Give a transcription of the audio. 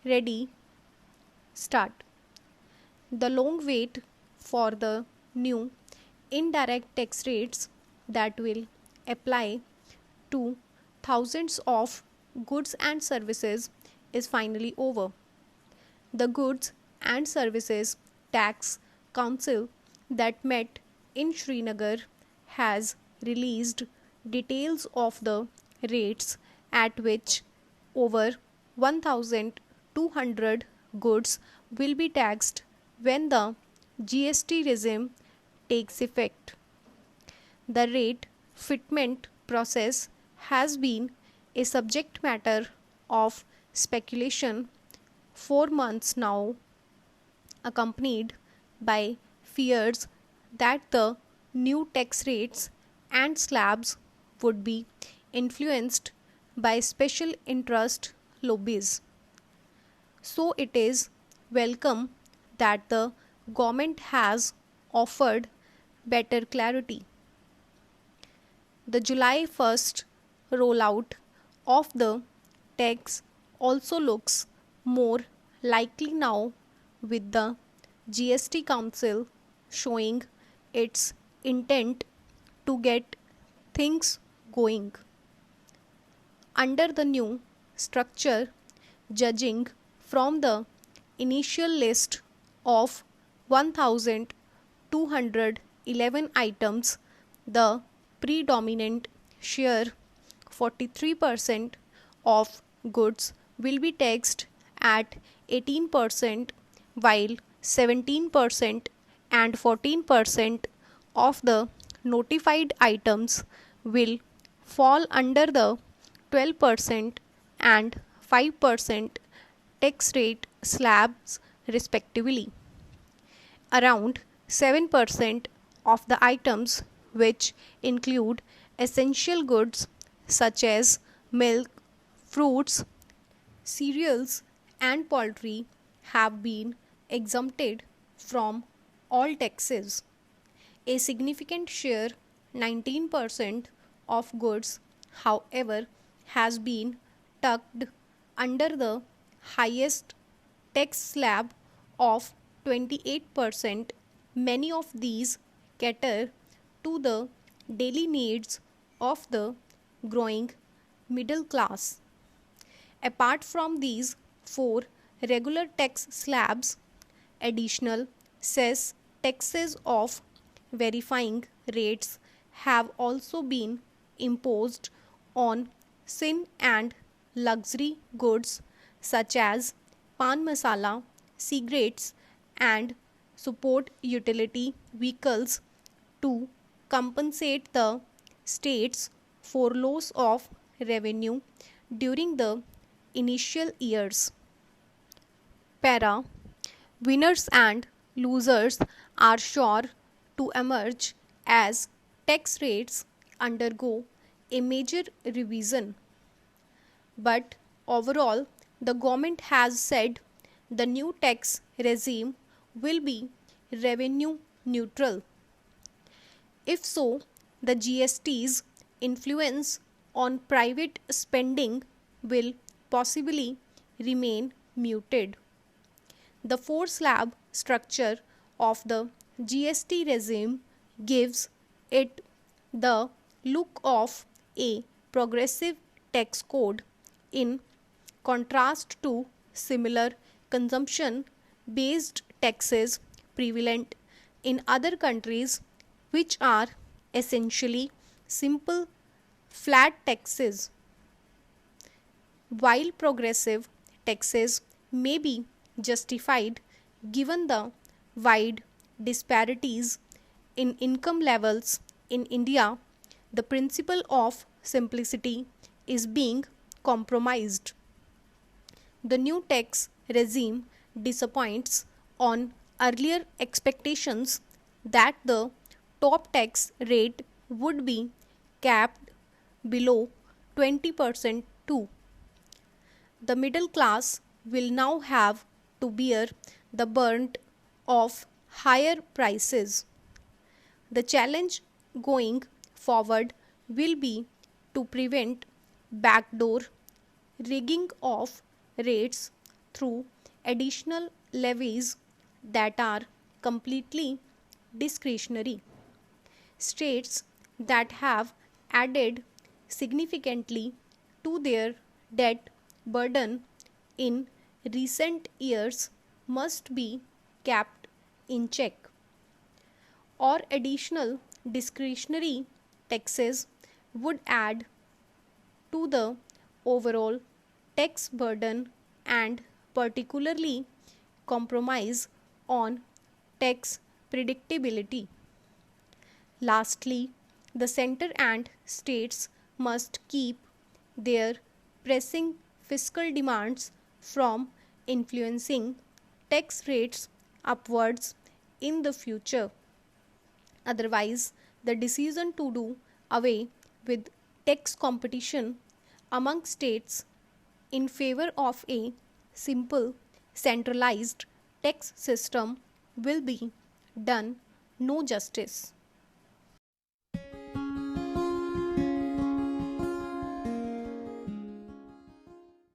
Ready, start. The long wait for the new indirect tax rates that will apply to thousands of goods and services is finally over. The Goods and Services Tax Council that met in Srinagar has released details of the rates at which over 1,200 goods will be taxed when the GST regime takes effect. The rate fitment process has been a subject matter of speculation for months now, accompanied by fears that the new tax rates and slabs would be influenced by special interest lobbies. So it is welcome that the government has offered better clarity. The July 1st rollout of the tax also looks more likely now, with the GST Council showing its intent to get things going. Under the new structure, judging from the initial list of 1,211 items, the predominant share 43% of goods will be taxed at 18%, while 17% and 14% of the notified items will fall under the 12% and 5% tax rate slabs respectively. Around 7% of the items, which include essential goods such as milk, fruits, cereals, and poultry, have been exempted from all taxes. A significant share, 19% of goods, however, has been tucked under the highest tax slab of 28%. Many of these cater to the daily needs of the growing middle class. Apart from these four regular tax slabs, additional cess taxes of verifying rates have also been imposed on sin and luxury goods such as pan masala, cigarettes, and support utility vehicles to compensate the states for loss of revenue during the initial years. Para winners and losers are sure to emerge as tax rates undergo a major revision. But overall, the government has said the new tax regime will be revenue neutral. If so, the GST's influence on private spending will possibly remain muted. The four slab structure of the GST regime gives it the look of a progressive tax code, in contrast to similar consumption based taxes prevalent in other countries, which are essentially simple flat taxes. While progressive taxes may be justified given the wide disparities in income levels in India, the principle of simplicity is being compromised. The new tax regime disappoints on earlier expectations that the top tax rate would be capped below 20% too. The middle class will now have to bear the brunt of higher prices. The challenge going forward will be to prevent backdoor rigging of rates through additional levies that are completely discretionary. States that have added significantly to their debt burden in recent years must be kept in check, or additional discretionary taxes would add to the overall tax burden and particularly compromise on tax predictability. Lastly, the center and states must keep their pressing fiscal demands from influencing tax rates upwards in the future. Otherwise, the decision to do away with tax competition among states in favor of a simple centralized tax system will be done no justice.